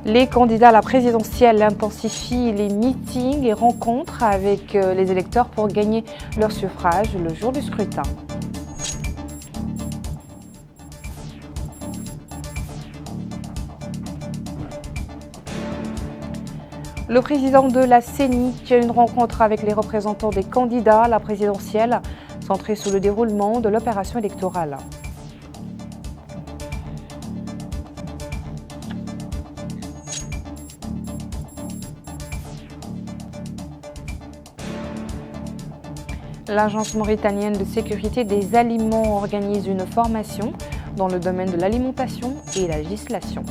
Les candidats à la présidentielle intensifient les meetings et rencontres avec les électeurs pour gagner leur suffrage le jour du scrutin. Le président de la CENI tient une rencontre avec les représentants des candidats à la présidentielle, centrée sur le déroulement de l'opération électorale. L'Agence mauritanienne de sécurité des aliments organise une formation dans le domaine de l'alimentation et la législation.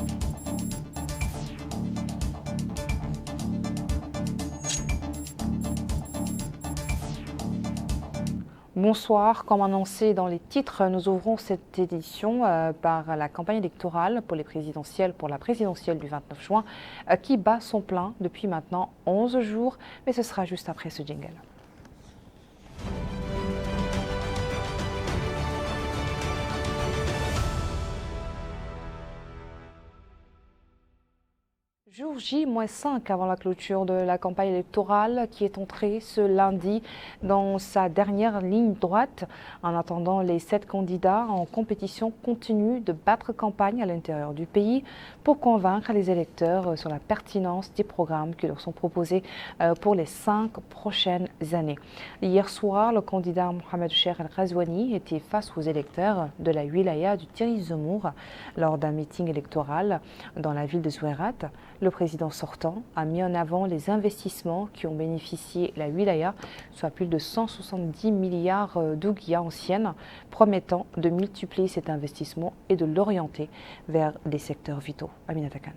Bonsoir, comme annoncé dans les titres, nous ouvrons cette édition par la campagne électorale pour les présidentielles, pour la présidentielle du 29 juin, qui bat son plein depuis maintenant 11 jours, mais ce sera juste après ce jingle. Jour J-5 avant la clôture de la campagne électorale qui est entrée ce lundi dans sa dernière ligne droite. En attendant, les 7 candidats en compétition continuent de battre campagne à l'intérieur du pays pour convaincre les électeurs sur la pertinence des programmes qui leur sont proposés pour les 5 prochaines années. Hier soir, le candidat Mohamed Cheikh El Ghazouani était face aux électeurs de la wilaya du Tiris Zemour lors d'un meeting électoral dans la ville de Zouérat. Le président sortant a mis en avant les investissements qui ont bénéficié la wilaya, soit plus de 170 milliards d'ouguiya anciennes, promettant de multiplier cet investissement et de l'orienter vers des secteurs vitaux. Aminata Khan.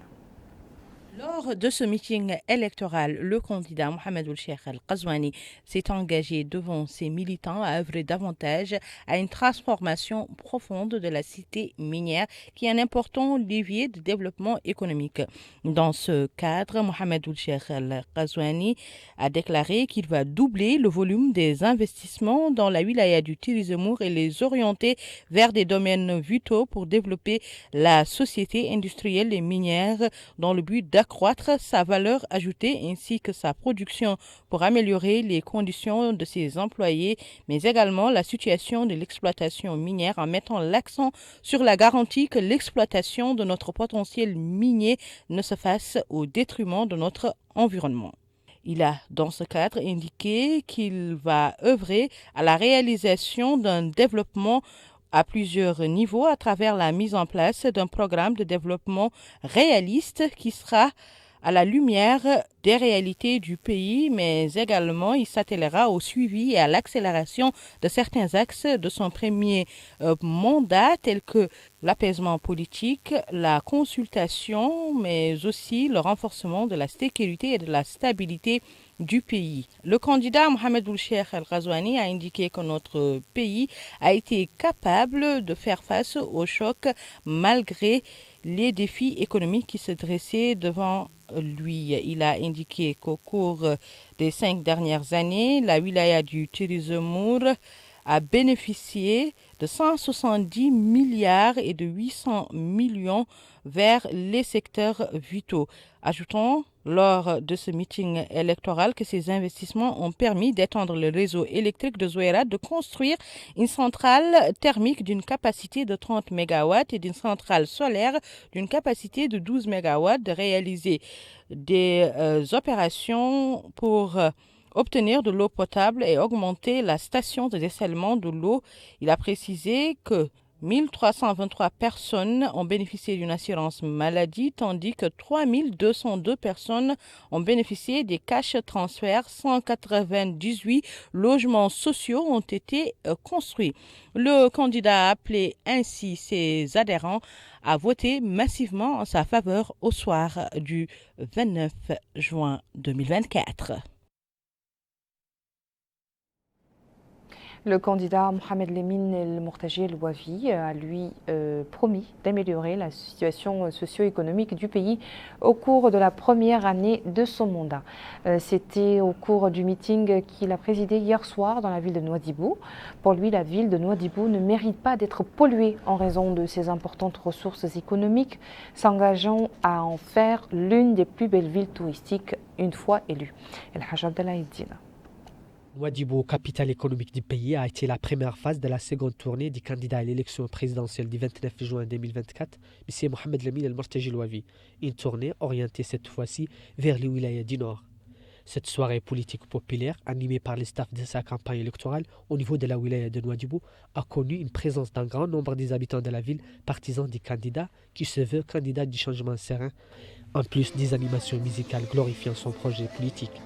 Lors de ce meeting électoral, le candidat Mohamed Cheikh El Ghazouani s'est engagé devant ses militants à œuvrer davantage à une transformation profonde de la cité minière qui est un important levier de développement économique. Dans ce cadre, Mohamed Cheikh El Ghazouani a déclaré qu'il va doubler le volume des investissements dans la wilaya du Tiris Zemour et les orienter vers des domaines vitaux pour développer la société industrielle et minière dans le but d'accroître sa valeur ajoutée ainsi que sa production pour améliorer les conditions de ses employés, mais également la situation de l'exploitation minière en mettant l'accent sur la garantie que l'exploitation de notre potentiel minier ne se fasse au détriment de notre environnement. Il a, dans ce cadre, indiqué qu'il va œuvrer à la réalisation d'un développement à plusieurs niveaux à travers la mise en place d'un programme de développement réaliste qui sera à la lumière des réalités du pays, mais également il s'attellera au suivi et à l'accélération de certains axes de son premier mandat, tels que l'apaisement politique, la consultation, mais aussi le renforcement de la sécurité et de la stabilité du pays. Le candidat Mohamed Cheikh El Ghazouani a indiqué que notre pays a été capable de faire face au choc malgré les défis économiques qui se dressaient devant lui. Il a indiqué qu'au cours des 5 dernières années, la wilaya du Tiris Zemour a bénéficié de 170 milliards et de 800 millions vers les secteurs vitaux. Ajoutons lors de ce meeting électoral que ces investissements ont permis d'étendre le réseau électrique de Zouérat, de construire une centrale thermique d'une capacité de 30 MW et d'une centrale solaire d'une capacité de 12 MW, de réaliser des opérations pour obtenir de l'eau potable et augmenter la station de dessalement de l'eau. Il a précisé que 1323 personnes ont bénéficié d'une assurance maladie, tandis que 3202 personnes ont bénéficié des cash transferts. 198 logements sociaux ont été construits. Le candidat a appelé ainsi ses adhérents à voter massivement en sa faveur au soir du 29 juin 2024. Le candidat Mohamed Lemine El Mortaji El Ouavi a lui promis d'améliorer la situation socio-économique du pays au cours de la première année de son mandat. C'était au cours du meeting qu'il a présidé hier soir dans la ville de Nouadhibou. Pour lui, la ville de Nouadhibou ne mérite pas d'être polluée en raison de ses importantes ressources économiques, s'engageant à en faire l'une des plus belles villes touristiques une fois élue. El Hajj Abdallah Eddine. Nouadhibou, capitale économique du pays, a été la première phase de la seconde tournée du candidat à l'élection présidentielle du 29 juin 2024, M. Mohamed Lemine El Mortaji El Ouavi, une tournée orientée cette fois-ci vers les wilayas du Nord. Cette soirée politique populaire, animée par les staffs de sa campagne électorale au niveau de la wilaya de Nouadhibou, a connu une présence d'un grand nombre des habitants de la ville, partisans du candidat qui se veut candidat du changement serein, en plus des animations musicales glorifiant son projet politique.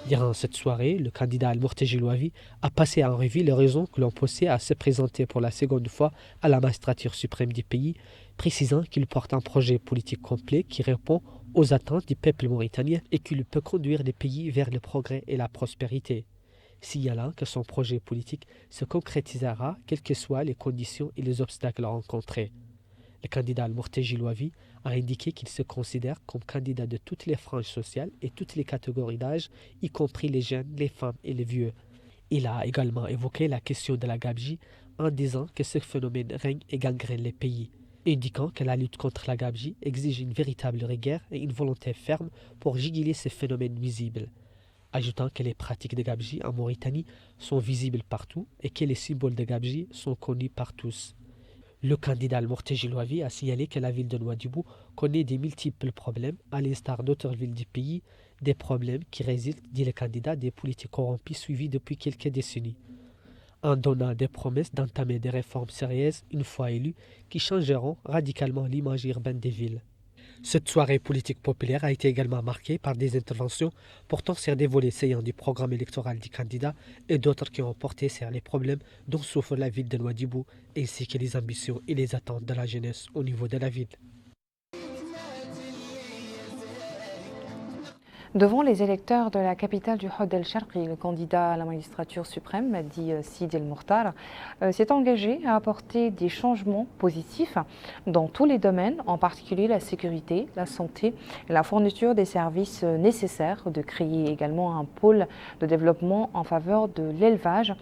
Durant cette soirée, le candidat Al-Mortaji El Ouavi a passé en revue les raisons que l'on poussait à se présenter pour la seconde fois à la magistrature suprême du pays, précisant qu'il porte un projet politique complet qui répond aux attentes du peuple mauritanien et qu'il peut conduire le pays vers le progrès et la prospérité. Signalant que son projet politique se concrétisera quelles que soient les conditions et les obstacles rencontrés. Le candidat Al-Mortaji El Ouavi a indiqué qu'il se considère comme candidat de toutes les franges sociales et toutes les catégories d'âge, y compris les jeunes, les femmes et les vieux. Il a également évoqué la question de la gabegie en disant que ce phénomène règne et gangrène les pays, indiquant que la lutte contre la gabegie exige une véritable rigueur et une volonté ferme pour juguler ce phénomène nuisible, ajoutant que les pratiques de gabegie en Mauritanie sont visibles partout et que les symboles de gabegie sont connus par tous. Le candidat Al-Mortaji El Ouavi a signalé que la ville de Nouadhibou connaît des multiples problèmes, à l'instar d'autres villes du pays, des problèmes qui résultent, dit le candidat, des politiques corrompues suivies depuis quelques décennies, en donnant des promesses d'entamer des réformes sérieuses une fois élues qui changeront radicalement l'image urbaine des villes. Cette soirée politique populaire a été également marquée par des interventions portant sur des volets saillants du programme électoral du candidat et d'autres qui ont porté sur les problèmes dont souffre la ville de Nouadhibou ainsi que les ambitions et les attentes de la jeunesse au niveau de la ville. Devant les électeurs de la capitale du Hod el-Sharqi, le candidat à la magistrature suprême, dit Sidi El-Mokhtar, s'est engagé à apporter des changements positifs dans tous les domaines, en particulier la sécurité, la santé et la fourniture des services nécessaires, de créer également un pôle de développement en faveur de l'élevage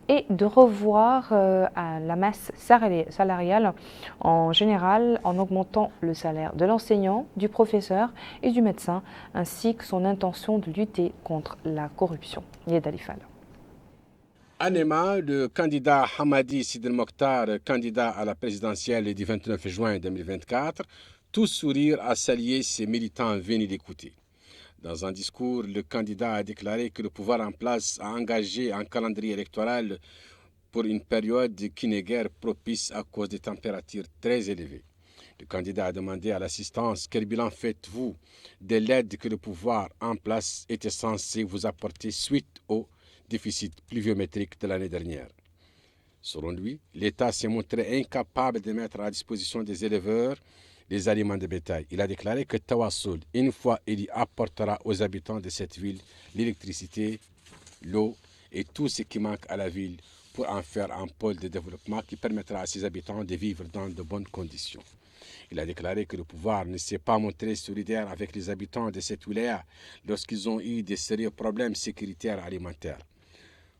et de revoir la masse salariale en général en augmentant le salaire de l'enseignant, du professeur et du médecin, ainsi que son intention de lutter contre la corruption. Yed Alifal. Anema, le candidat Hamadi Sidi El Mokhtar, candidat à la présidentielle du 29 juin 2024, tout sourire a salué ses militants venus l'écouter. Dans un discours, le candidat a déclaré que le pouvoir en place a engagé un calendrier électoral pour une période qui n'est guère propice à cause des températures très élevées. Le candidat a demandé à l'assistance quel bilan faites-vous de l'aide que le pouvoir en place était censé vous apporter suite au déficit pluviométrique de l'année dernière. Selon lui, l'État s'est montré incapable de mettre à disposition des éleveurs les aliments de bétail. Il a déclaré que Tawassoul, une fois élu, apportera aux habitants de cette ville l'électricité, l'eau et tout ce qui manque à la ville pour en faire un pôle de développement qui permettra à ses habitants de vivre dans de bonnes conditions. Il a déclaré que le pouvoir ne s'est pas montré solidaire avec les habitants de cette wilaya lorsqu'ils ont eu des sérieux problèmes sécuritaires alimentaires.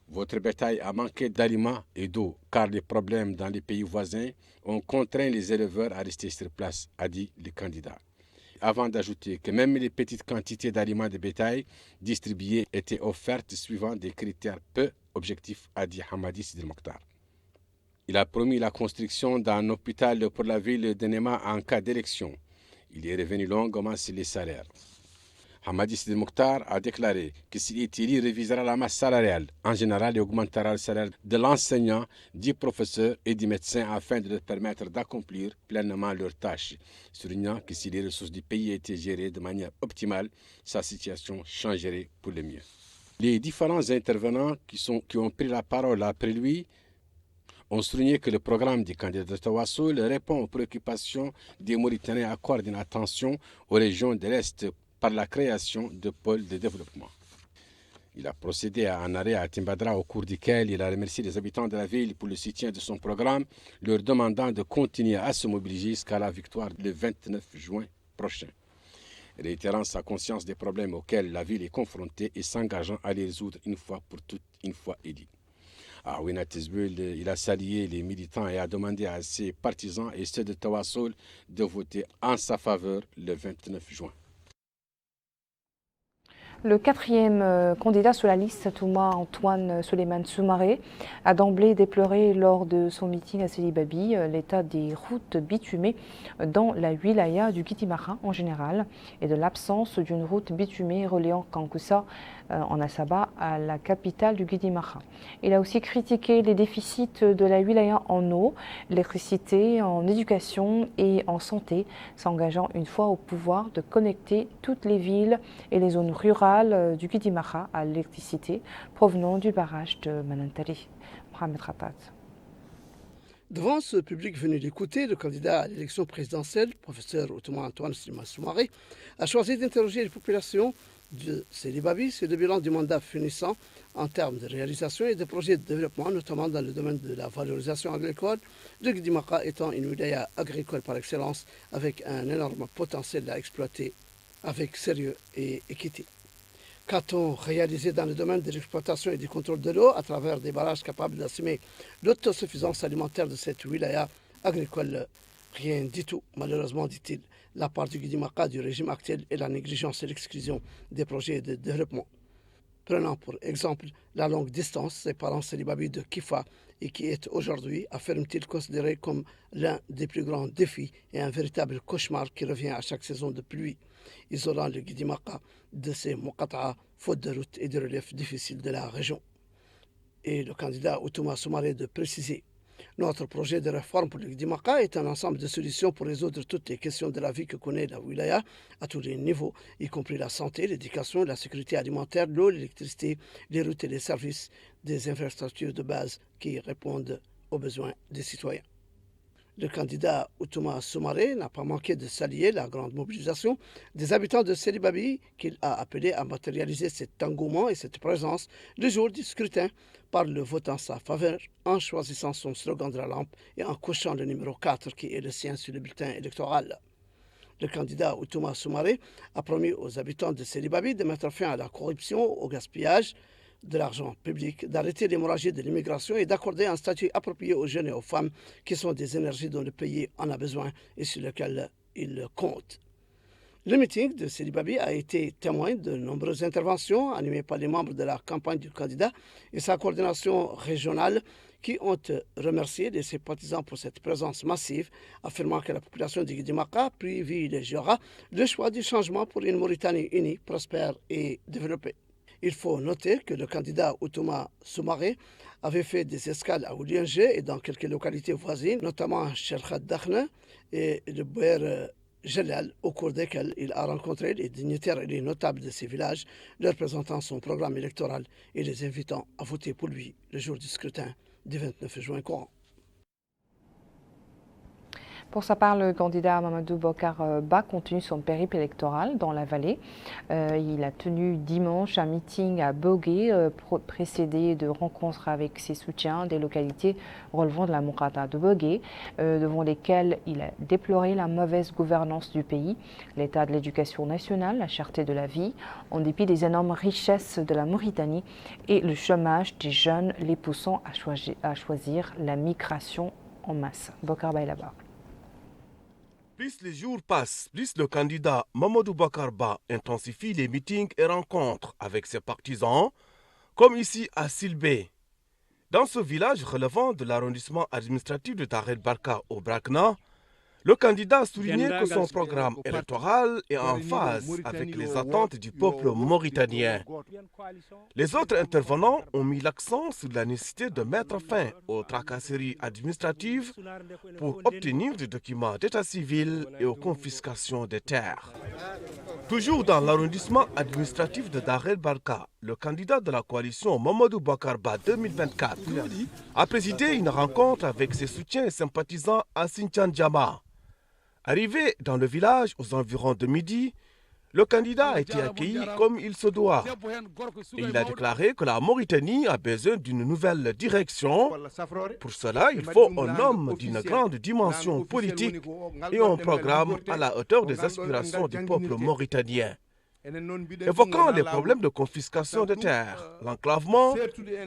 Votre bétail a manqué d'aliments et d'eau, car les problèmes dans les pays voisins ont contraint les éleveurs à rester sur place, a dit le candidat. Avant d'ajouter que même les petites quantités d'aliments de bétail distribuées étaient offertes suivant des critères peu objectifs, a dit Hamadi Sidi El Mokhtar. Il a promis la construction d'un hôpital pour la ville de Nema en cas d'élection. Il est revenu longuement sur les salaires. Hamadi Sidi El Mokhtar a déclaré que s'il est élu, il révisera la masse salariale en général et augmentera le salaire de l'enseignant, du professeur et du médecin afin de leur permettre d'accomplir pleinement leurs tâches, soulignant que si les ressources du pays étaient gérées de manière optimale, sa situation changerait pour le mieux. Les différents intervenants qui ont pris la parole après lui ont souligné que le programme du candidat de Tawassoul répond aux préoccupations des Mauritaniens et accorde une attention aux régions de l'Est par la création de pôles de développement. Il a procédé à un arrêt à Timbadra au cours duquel il a remercié les habitants de la ville pour le soutien de son programme, leur demandant de continuer à se mobiliser jusqu'à la victoire le 29 juin prochain, réitérant sa conscience des problèmes auxquels la ville est confrontée et s'engageant à les résoudre une fois pour toutes, une fois élu. À Ouina Tizbul, il a salué les militants et a demandé à ses partisans et ceux de Tawassul de voter en sa faveur le 29 juin. Le quatrième candidat sur la liste, Touma Antoine Souleymane Soumaré, a d'emblée déploré lors de son meeting à Sidi Babi l'état des routes bitumées dans la wilaya du Guitimara en général et de l'absence d'une route bitumée reliant Kankusa en Assaba à la capitale du Guitimara. Il a aussi critiqué les déficits de la wilaya en eau, l'électricité, en éducation et en santé, s'engageant une fois au pouvoir de connecter toutes les villes et les zones rurales du Guitimara à l'électricité provenant du barrage de Manantali. Mohamed Khatat. Devant ce public venu l'écouter, le candidat à l'élection présidentielle, professeur Touma Antoine Soumaré, a choisi d'interroger les populations de Sidi Babi sur le bilan du mandat finissant en termes de réalisation et de projets de développement, notamment dans le domaine de la valorisation agricole, le Guitimara étant une wilaya agricole par excellence avec un énorme potentiel à exploiter avec sérieux et équité. Qu'a-t-on réalisé dans le domaine de l'exploitation et du contrôle de l'eau à travers des barrages capables d'assumer l'autosuffisance alimentaire de cette wilaya agricole? Rien du tout, malheureusement, dit-il. La part du Guitimara du régime actuel est la négligence et l'exclusion des projets de développement. Prenons pour exemple la longue distance séparant Sidi Babi de Kifa et qui est aujourd'hui, affirme-t-il, considéré comme l'un des plus grands défis et un véritable cauchemar qui revient à chaque saison de pluie, isolant le Guitimara de ses Muqata'a, faute de route et de relief difficiles de la région. Et le candidat Touma Soumaré de préciser: notre projet de réforme pour le Guitimara est un ensemble de solutions pour résoudre toutes les questions de la vie que connaît la wilaya à tous les niveaux, y compris la santé, l'éducation, la sécurité alimentaire, l'eau, l'électricité, les routes et les services, des infrastructures de base qui répondent aux besoins des citoyens. Le candidat Touma Soumaré n'a pas manqué de saluer la grande mobilisation des habitants de Sidi Babi qu'il a appelé à matérialiser cet engouement et cette présence le jour du scrutin par le vote en sa faveur, en choisissant son slogan de la lampe et en cochant le numéro 4 qui est le sien sur le bulletin électoral. Le candidat Touma Soumaré a promis aux habitants de Sidi Babi de mettre fin à la corruption, au gaspillage de l'argent public, d'arrêter l'hémorragie de l'immigration et d'accorder un statut approprié aux jeunes et aux femmes qui sont des énergies dont le pays en a besoin et sur lesquelles il compte. Le meeting de Sidi Babi a été témoin de nombreuses interventions animées par les membres de la campagne du candidat et sa coordination régionale qui ont remercié les sympathisants pour cette présence massive, affirmant que la population du Guitimara privilégiera le choix du changement pour une Mauritanie unie, prospère et développée. Il faut noter que le candidat Touma Soumaré avait fait des escales à Ouliangé et dans quelques localités voisines, notamment à Cherkhat Dakhna et le Bouer Jalal, au cours desquels il a rencontré les dignitaires et les notables de ces villages, leur présentant son programme électoral et les invitant à voter pour lui le jour du scrutin du 29 juin courant. Pour sa part, le candidat Mamadou Bokar Ba continue son périple électoral dans la vallée. Il a tenu dimanche un meeting à Bogué, précédé de rencontres avec ses soutiens des localités relevant de la Mourata de Bogué, devant lesquelles il a déploré la mauvaise gouvernance du pays, l'état de l'éducation nationale, la cherté de la vie, en dépit des énormes richesses de la Mauritanie et le chômage des jeunes, les poussant à choisir la migration en masse. Bokar Ba est là-bas. Plus les jours passent, plus le candidat Mamadou Bokar Ba intensifie les meetings et rencontres avec ses partisans, comme ici à Silbé. Dans ce village relevant de l'arrondissement administratif de Tahel Barka au Brakna, le candidat a souligné que son programme électoral est en phase avec les attentes du peuple mauritanien. Les autres intervenants ont mis l'accent sur la nécessité de mettre fin aux tracasseries administratives pour obtenir des documents d'état civil et aux confiscations des terres. Toujours dans l'arrondissement administratif de Tahel Barka, le candidat de la coalition Mamadou Bokar Ba 2024 a présidé une rencontre avec ses soutiens et sympathisants à Sinthiane Djama. Arrivé dans le village aux environs de midi, Le candidat a été accueilli comme il se doit. Et il a déclaré que la Mauritanie a besoin d'une nouvelle direction. Pour cela, il faut un homme d'une grande dimension politique et un programme à la hauteur des aspirations du peuple mauritanien. Évoquant les problèmes de confiscation de terres, l'enclavement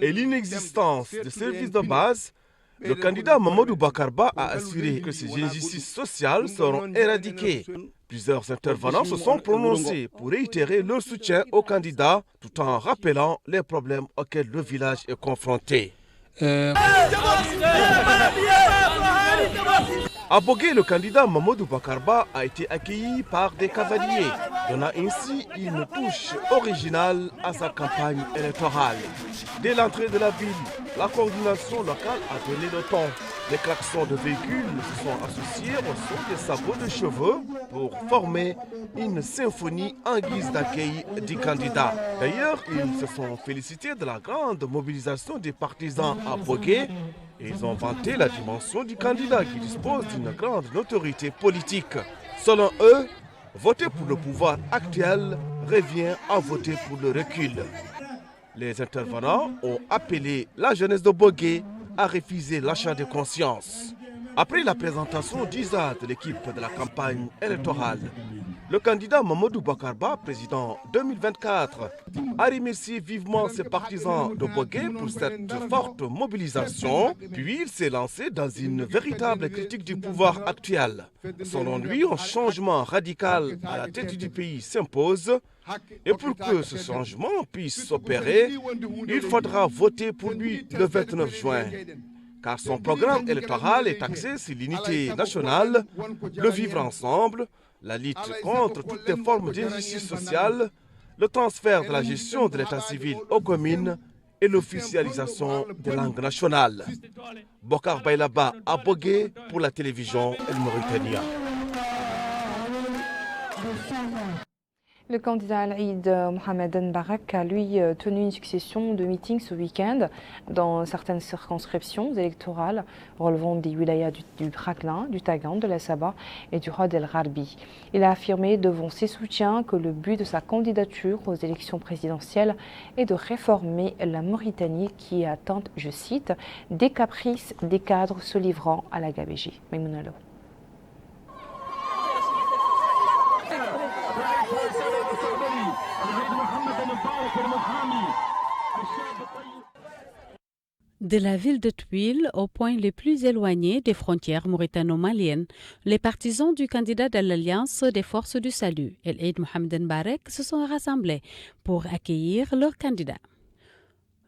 et l'inexistence de services de base, le candidat Mamadou Bakar Ba a assuré que ces injustices sociales seront éradiquées. Plusieurs intervenants se sont prononcés pour réitérer leur soutien au candidat tout en rappelant les problèmes auxquels le village est confronté. À Bogué, le candidat Mamadou Bakar Ba a été accueilli par des cavaliers, donnant ainsi une touche originale à sa campagne électorale. Dès l'entrée de la ville, la coordination locale a donné le ton. Les klaxons de véhicules se sont associés au son des sabots de cheveux pour former une symphonie en guise d'accueil du candidat. D'ailleurs, ils se sont félicités de la grande mobilisation des partisans à Bogué. Et ils ont vanté la dimension du candidat qui dispose d'une grande notoriété politique. Selon eux, voter pour le pouvoir actuel revient à voter pour le recul. Les intervenants ont appelé la jeunesse de Bogué à refuser l'achat de conscience. Après la présentation d'ISA de l'équipe de la campagne électorale, le candidat Mamadou Bakar Ba, président 2024, a remercié vivement ses partisans de Bogué pour cette forte mobilisation, puis il s'est lancé dans une véritable critique du pouvoir actuel. Selon lui, un changement radical à la tête du pays s'impose, et pour que ce changement puisse s'opérer, il faudra voter pour lui le 29 juin. Car son programme électoral est axé sur l'unité nationale, le vivre ensemble, la lutte contre toutes les formes d'injustice sociale, le transfert de la gestion de l'état civil aux communes et l'officialisation des langues nationales. Bokar Bailaba à Bogué pour la télévision El Mauritania. Le candidat Al-Eid Mohamed Mbarak a lui tenu une succession de meetings ce week-end dans certaines circonscriptions électorales relevant des wilayas du Raklin, du Tagan, de la Saba et du Rod El Gharbi. Il a affirmé devant ses soutiens que le but de sa candidature aux élections présidentielles est de réformer la Mauritanie qui est atteinte, je cite, des caprices des cadres se livrant à la gabégie. Maïmouna. De la ville de Tuile au point le plus éloigné des frontières mauritano-maliennes, les partisans du candidat de l'Alliance des Forces du Salut, El-Eid Mohamed Mbarek, se sont rassemblés pour accueillir leur candidat.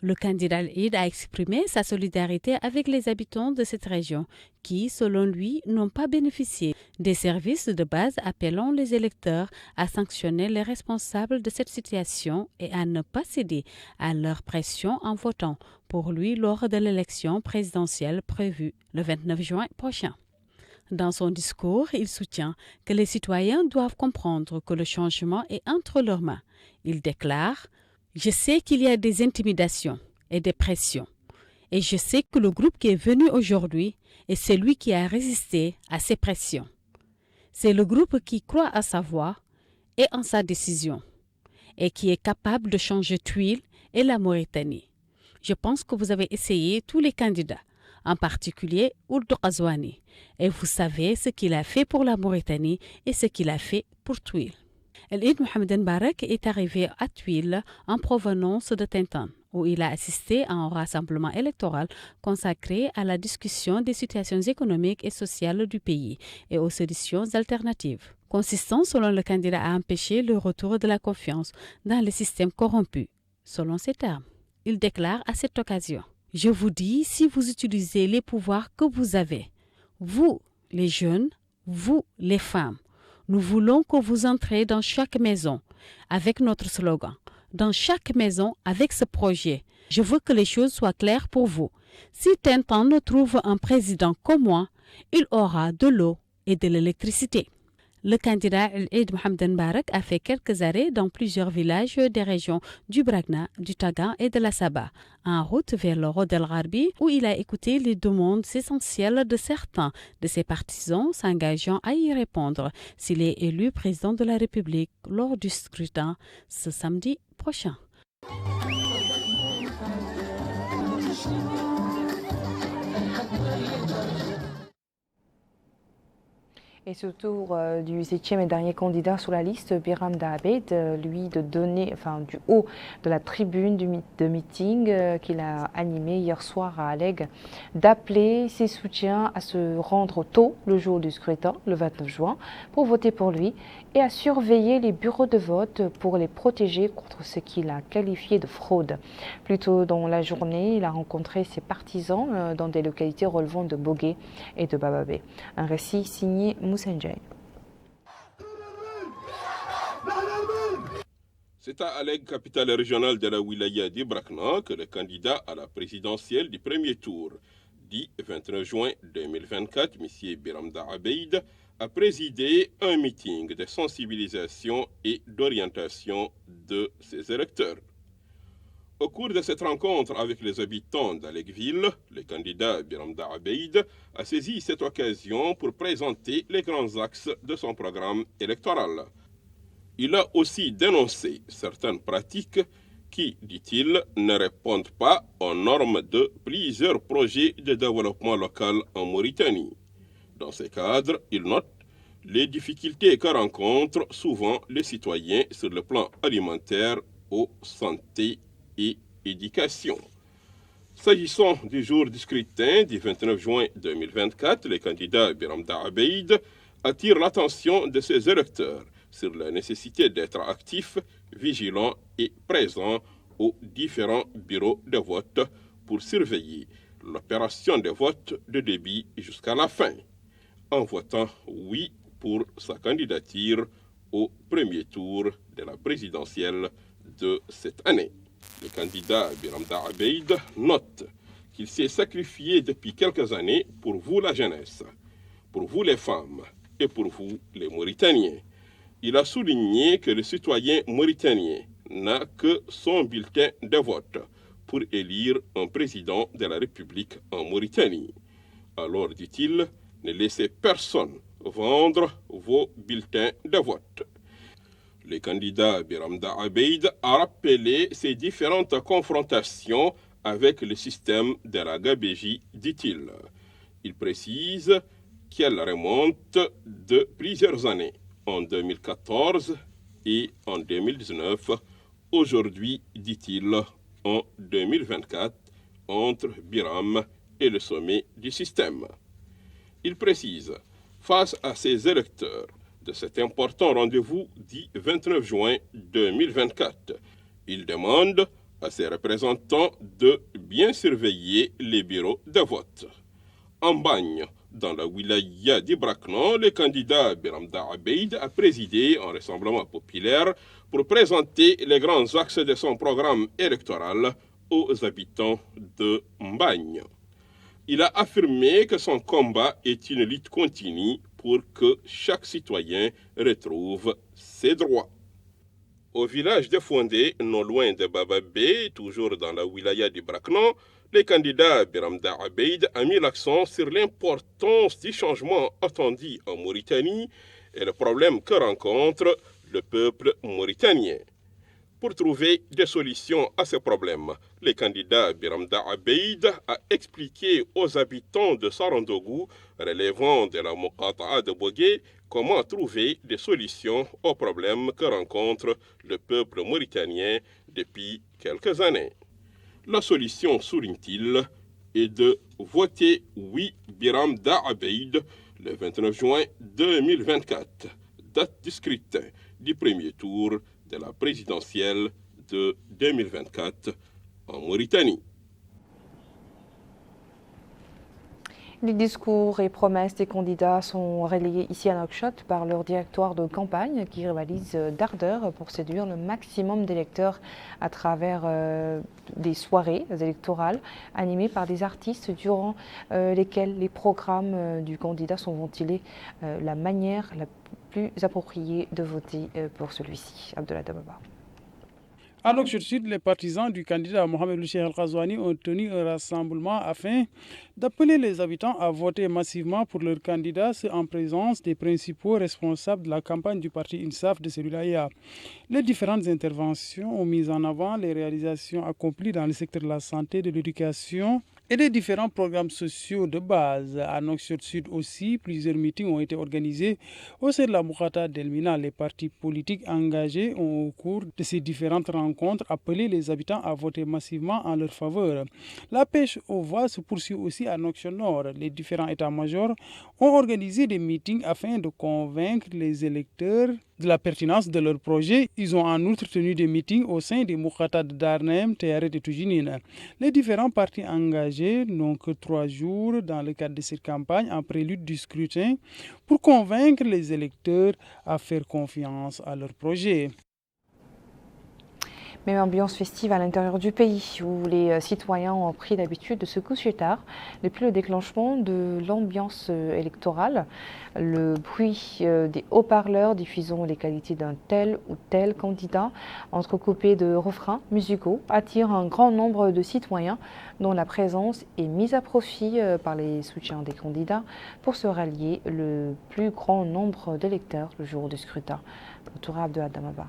Le candidat Al-Eid a exprimé sa solidarité avec les habitants de cette région qui, selon lui, n'ont pas bénéficié des services de base appelant les électeurs à sanctionner les responsables de cette situation et à ne pas céder à leur pression en votant pour lui lors de l'élection présidentielle prévue le 29 juin prochain. Dans son discours, il soutient que les citoyens doivent comprendre que le changement est entre leurs mains. Il déclare « Je sais qu'il y a des intimidations et des pressions, et je sais que le groupe qui est venu aujourd'hui est celui qui a résisté à ces pressions. C'est le groupe qui croit à sa voix et en sa décision, et qui est capable de changer Tuile et la Mauritanie. Je pense que vous avez essayé tous les candidats, en particulier Ould Ghazouani, et vous savez ce qu'il a fait pour la Mauritanie et ce qu'il a fait pour Tuile. El-Eid Mohamed Mbarek est arrivé à Tuile en provenance de Tintin, où il a assisté à un rassemblement électoral consacré à la discussion des situations économiques et sociales du pays et aux solutions alternatives, consistant selon le candidat à empêcher le retour de la confiance dans le système corrompu. Selon ses termes, il déclare à cette occasion « Je vous dis, si vous utilisez les pouvoirs que vous avez, vous, les jeunes, vous, les femmes, nous voulons que vous entrez dans chaque maison avec notre slogan. Dans chaque maison avec ce projet. Je veux que les choses soient claires pour vous. Si Tintin trouve un président comme moi, il aura de l'eau et de l'électricité. » Le candidat El-Eid Mohamed Mbarak a fait quelques arrêts dans plusieurs villages des régions du Bragna, du Tagan et de la Saba, en route vers le Rod El Gharbi, où il a écouté les demandes essentielles de certains de ses partisans s'engageant à y répondre s'il est élu président de la République lors du scrutin ce samedi prochain. Et c'est au tour du 7e et dernier candidat sur la liste, Biram Dahabed, lui de donner, du haut de la tribune de meeting qu'il a animé hier soir à Alleg, d'appeler ses soutiens à se rendre tôt le jour du scrutin, le 29 juin, pour voter pour lui et à surveiller les bureaux de vote pour les protéger contre ce qu'il a qualifié de fraude. Plus tôt dans la journée, il a rencontré ses partisans dans des localités relevant de Bogué et de Bababé. Un récit signé Moussa Ndiaye. C'est à Alleg, capitale régionale de la wilaya d'Ibrakna, que le candidat à la présidentielle du premier tour, dit 29 juin 2024, M. Biram Dahabed, a présidé un meeting de sensibilisation et d'orientation de ses électeurs. Au cours de cette rencontre avec les habitants d'Allegville, le candidat Biram Dahabed a saisi cette occasion pour présenter les grands axes de son programme électoral. Il a aussi dénoncé certaines pratiques qui, dit-il, ne répondent pas aux normes de plusieurs projets de développement local en Mauritanie. Dans ce cadre, il note les difficultés que rencontrent souvent les citoyens sur le plan alimentaire, eau, santé et éducation. S'agissant du jour du scrutin du 29 juin 2024, le candidat Biram Dahabed attire l'attention de ses électeurs sur la nécessité d'être actif, vigilant et présent aux différents bureaux de vote pour surveiller l'opération de vote de début jusqu'à la fin, en votant oui pour sa candidature au premier tour de la présidentielle de cette année. Le candidat Biram Dahabed note qu'il s'est sacrifié depuis quelques années pour vous la jeunesse, pour vous les femmes et pour vous les Mauritaniens. Il a souligné que le citoyen mauritanien n'a que son bulletin de vote pour élire un président de la République en Mauritanie. Alors, dit-il, ne laissez personne vendre vos bulletins de vote. Le candidat Biram Dahabed a rappelé ses différentes confrontations avec le système de la Gabégie, dit-il. Il précise qu'elle remonte de plusieurs années, en 2014 et en 2019, aujourd'hui, dit-il, en 2024, entre Biram et le sommet du système. Il précise, face à ses électeurs, de cet important rendez-vous dit 29 juin 2024. Il demande à ses représentants de bien surveiller les bureaux de vote. En Bagne, dans la wilaya d'Ibrakna, le candidat Biram Dahabed a présidé un rassemblement populaire pour présenter les grands axes de son programme électoral aux habitants de Mbagne. Il a affirmé que son combat est une lutte continue pour que chaque citoyen retrouve ses droits. Au village de Fondé, non loin de Bababé, toujours dans la wilaya d'Ibrakna, le candidat Biram Dahabed a mis l'accent sur l'importance du changement attendu en Mauritanie et le problème que rencontre le peuple mauritanien. Pour trouver des solutions à ces problèmes, le candidat Biram Dahabed a expliqué aux habitants de Sarandougou, relevant de la Moqata'a de Bogué, comment trouver des solutions aux problèmes que rencontre le peuple mauritanien depuis quelques années. La solution, souligne-t-il, est de voter oui Biram Dahabed le 29 juin 2024, date du scrutin du premier tour de la présidentielle de 2024 en Mauritanie. Les discours et promesses des candidats sont relayés ici à Nouakchott par leur directoire de campagne qui rivalise d'ardeur pour séduire le maximum d'électeurs à travers des soirées électorales animées par des artistes durant lesquelles les programmes du candidat sont ventilés la manière la plus approprié de voter pour celui-ci. Abdullah Dababa. À Nouakchott-Sud, les partisans du candidat Mohamed Cheikh El-Ghazouani ont tenu un rassemblement afin d'appeler les habitants à voter massivement pour leur candidat, en présence des principaux responsables de la campagne du parti INSAF de ce wilaya. Les différentes interventions ont mis en avant les réalisations accomplies dans le secteur de la santé, de l'éducation et des différents programmes sociaux de base. À Nouakchott-Sud aussi, plusieurs meetings ont été organisés au sein de la Moukata d'Elmina. Les partis politiques engagés ont, au cours de ces différentes rencontres, appelé les habitants à voter massivement en leur faveur. La pêche aux voix se poursuit aussi à Nouakchott-Nord. Les différents états-majors ont organisé des meetings afin de convaincre les électeurs de la pertinence de leur projet. Ils ont en outre tenu des meetings au sein des Moukata de Darnem, Théaré et Toujinine. Les différents partis engagés n'ont que 3 jours dans le cadre de cette campagne en prélude du scrutin pour convaincre les électeurs à faire confiance à leur projet. Même ambiance festive à l'intérieur du pays, où les citoyens ont pris l'habitude de se coucher tard depuis le déclenchement de l'ambiance électorale. Le bruit des haut-parleurs diffusant les qualités d'un tel ou tel candidat, entrecoupé de refrains musicaux, attire un grand nombre de citoyens dont la présence est mise à profit par les soutiens des candidats pour se rallier le plus grand nombre d'électeurs le jour du scrutin. Tourab de Adamaba.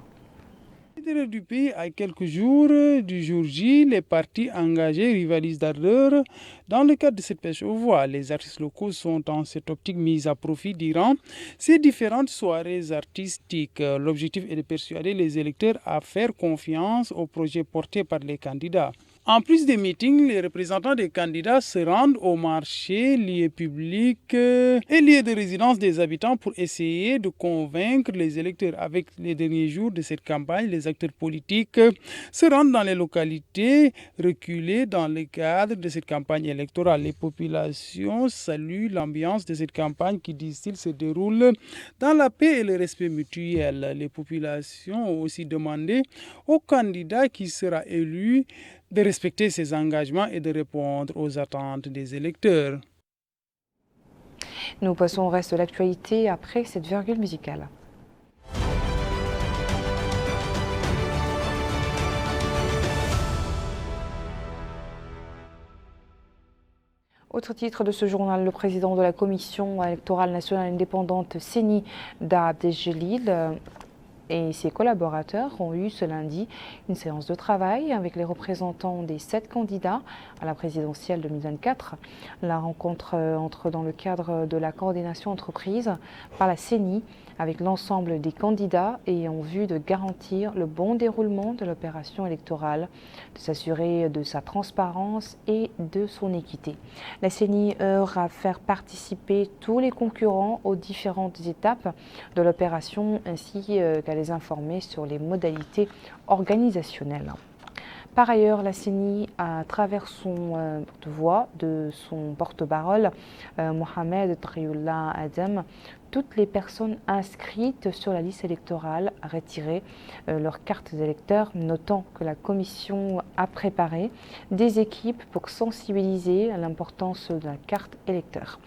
Du pays, à quelques jours du jour J, les partis engagés rivalisent d'ardeur dans le cadre de cette pêche aux voix. Les artistes locaux sont en cette optique mis à profit durant ces différentes soirées artistiques. L'objectif est de persuader les électeurs à faire confiance aux projets portés par les candidats. En plus des meetings, les représentants des candidats se rendent au marché, lieux publics et lieux de résidence des habitants pour essayer de convaincre les électeurs. Avec les derniers jours de cette campagne, les acteurs politiques se rendent dans les localités reculées dans le cadre de cette campagne électorale. Les populations saluent l'ambiance de cette campagne qui, disent-ils, se déroule dans la paix et le respect mutuel. Les populations ont aussi demandé au candidat qui sera élu de respecter ses engagements et de répondre aux attentes des électeurs. Nous passons au reste de l'actualité après cette virgule musicale. Autre titre de ce journal, le président de la Commission électorale nationale indépendante, Seni Abdeljelil, et ses collaborateurs ont eu ce lundi une séance de travail avec les représentants des 7 candidats à la présidentielle 2024. La rencontre entre dans le cadre de la coordination entreprise par la CENI avec l'ensemble des candidats et en vue de garantir le bon déroulement de l'opération électorale, de s'assurer de sa transparence et de son équité. La CENI œuvre à faire participer tous les concurrents aux différentes étapes de l'opération ainsi qu'à les informer sur les modalités organisationnelles. Par ailleurs, la CENI, à travers son voix de son porte-parole, Mohamed Drioula Adem, toutes les personnes inscrites sur la liste électorale à retirer leurs cartes d'électeurs, notant que la Commission a préparé des équipes pour sensibiliser à l'importance de la carte électeur,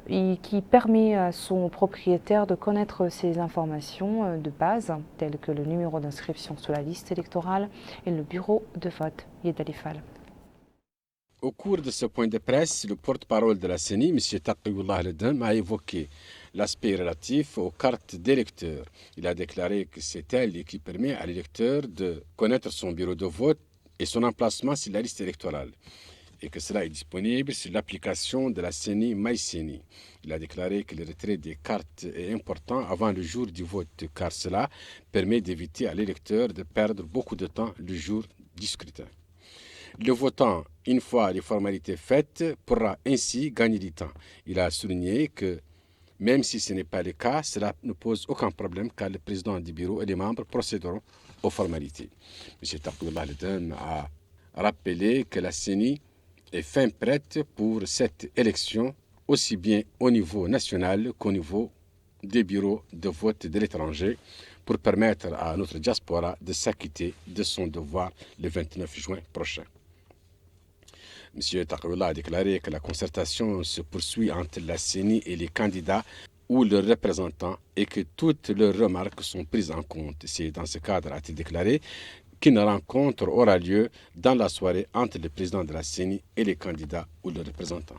et qui permet à son propriétaire de connaître ces informations de base, telles que le numéro d'inscription sur la liste électorale et le bureau de vote. Yedalifal. Au cours de ce point de presse, le porte-parole de la CENI, M. Taqiyullah Al-Dem, a évoqué l'aspect relatif aux cartes d'électeurs. Il a déclaré que c'est elle qui permet à l'électeur de connaître son bureau de vote et son emplacement sur la liste électorale, et que cela est disponible sur l'application de la CENI MyCENI. Il a déclaré que le retrait des cartes est important avant le jour du vote, car cela permet d'éviter à l'électeur de perdre beaucoup de temps le jour du scrutin. Le votant, une fois les formalités faites, pourra ainsi gagner du temps. Il a souligné que même si ce n'est pas le cas, cela ne pose aucun problème car le président du bureau et les membres procéderont aux formalités. M. Taqiyullah Al-Dem a rappelé que la CENI est fin prête pour cette élection, aussi bien au niveau national qu'au niveau des bureaux de vote de l'étranger, pour permettre à notre diaspora de s'acquitter de son devoir le 29 juin prochain. M. Taqiyullah a déclaré que la concertation se poursuit entre la CENI et les candidats ou leurs représentants et que toutes leurs remarques sont prises en compte. C'est dans ce cadre, a-t-il déclaré, qu'une rencontre aura lieu dans la soirée entre le président de la CENI et les candidats ou leurs représentants.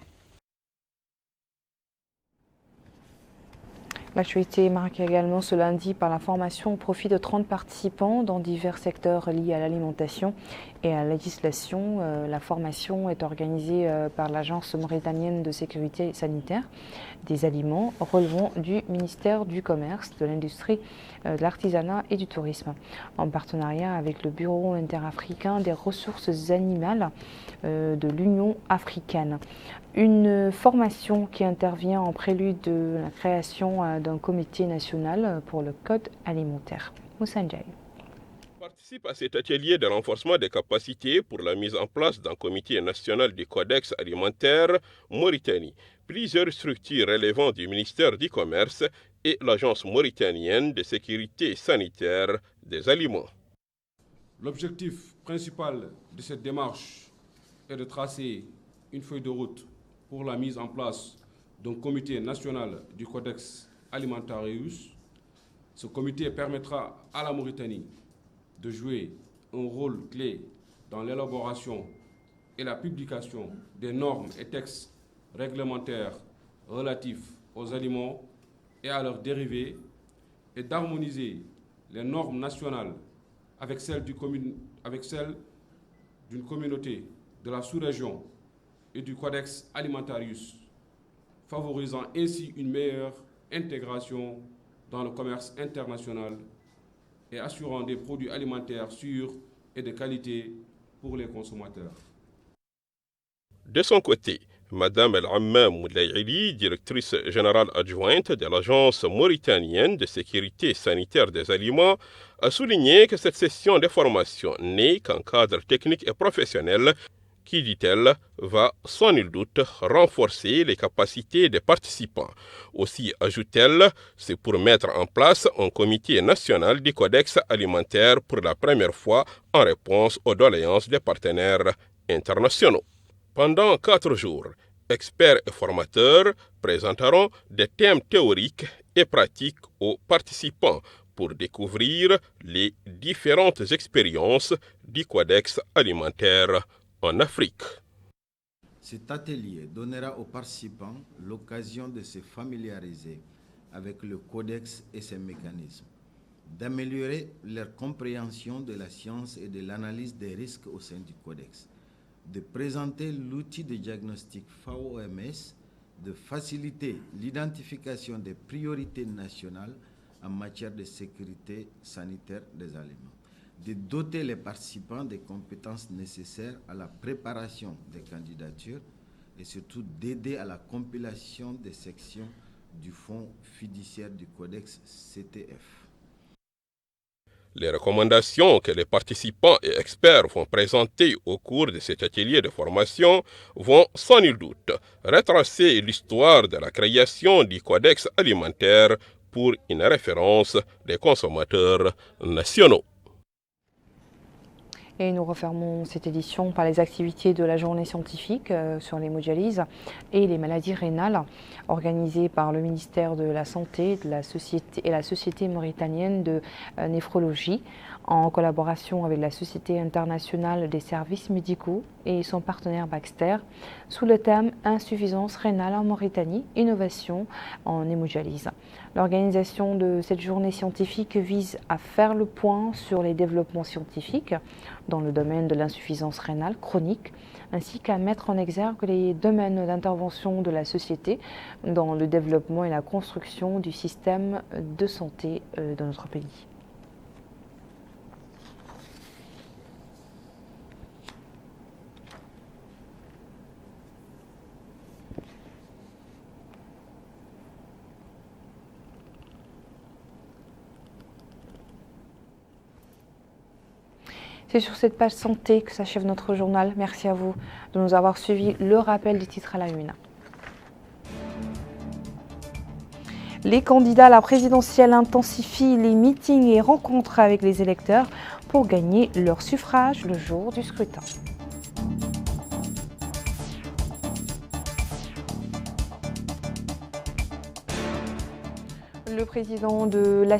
L'actualité marque également ce lundi par la formation au profit de 30 participants dans divers secteurs liés à l'alimentation et à la législation. La formation est organisée par l'Agence mauritanienne de sécurité sanitaire des aliments relevant du ministère du Commerce, de l'Industrie, de l'Artisanat et du Tourisme, en partenariat avec le Bureau interafricain des ressources animales de l'Union africaine. Une formation qui intervient en prélude de la création d'un comité national pour le code alimentaire. Moussa Ndiaye participe à cet atelier de renforcement des capacités pour la mise en place d'un comité national du codex alimentaire Mauritanie. Plusieurs structures relevant du ministère du Commerce et l'Agence mauritanienne de sécurité sanitaire des aliments. L'objectif principal de cette démarche est de tracer une feuille de route pour la mise en place d'un comité national du codex alimentarius. Ce comité permettra à la Mauritanie de jouer un rôle clé dans l'élaboration et la publication des normes et textes réglementaires relatifs aux aliments et à leurs dérivés et d'harmoniser les normes nationales avec celles d'une communauté de la sous-région et du Codex Alimentarius, favorisant ainsi une meilleure intégration dans le commerce international et assurant des produits alimentaires sûrs et de qualité pour les consommateurs. De son côté, Madame El-Ammam Moulaïli, directrice générale adjointe de l'Agence mauritanienne de sécurité sanitaire des aliments, a souligné que cette session de formation n'est qu'un cadre technique et professionnel qui, dit-elle, va sans nul doute renforcer les capacités des participants. Aussi, ajoute-t-elle, c'est pour mettre en place un comité national du codex alimentaire pour la première fois en réponse aux doléances des partenaires internationaux. Pendant 4 jours, experts et formateurs présenteront des thèmes théoriques et pratiques aux participants pour découvrir les différentes expériences du codex alimentaire en Afrique. Cet atelier donnera aux participants l'occasion de se familiariser avec le codex et ses mécanismes, d'améliorer leur compréhension de la science et de l'analyse des risques au sein du codex, de présenter l'outil de diagnostic FAO-OMS, de faciliter l'identification des priorités nationales en matière de sécurité sanitaire des aliments, de doter les participants des compétences nécessaires à la préparation des candidatures et surtout d'aider à la compilation des sections du fonds fiduciaire du Codex CTF. Les recommandations que les participants et experts vont présenter au cours de cet atelier de formation vont sans nul doute retracer l'histoire de la création du Codex alimentaire pour une référence des consommateurs nationaux. Et nous refermons cette édition par les activités de la journée scientifique sur l'hémodialyse et les maladies rénales organisée par le ministère de la Santé de la Société et la Société mauritanienne de néphrologie en collaboration avec la Société internationale des services médicaux et son partenaire Baxter sous le thème Insuffisance rénale en Mauritanie, innovation en hémodialyse. L'organisation de cette journée scientifique vise à faire le point sur les développements scientifiques dans le domaine de l'insuffisance rénale chronique, ainsi qu'à mettre en exergue les domaines d'intervention de la société dans le développement et la construction du système de santé de notre pays. C'est sur cette page santé que s'achève notre journal. Merci à vous de nous avoir suivis. Le rappel des titres à la une. Les candidats à la présidentielle intensifient les meetings et rencontres avec les électeurs pour gagner leur suffrage le jour du scrutin. Le président de la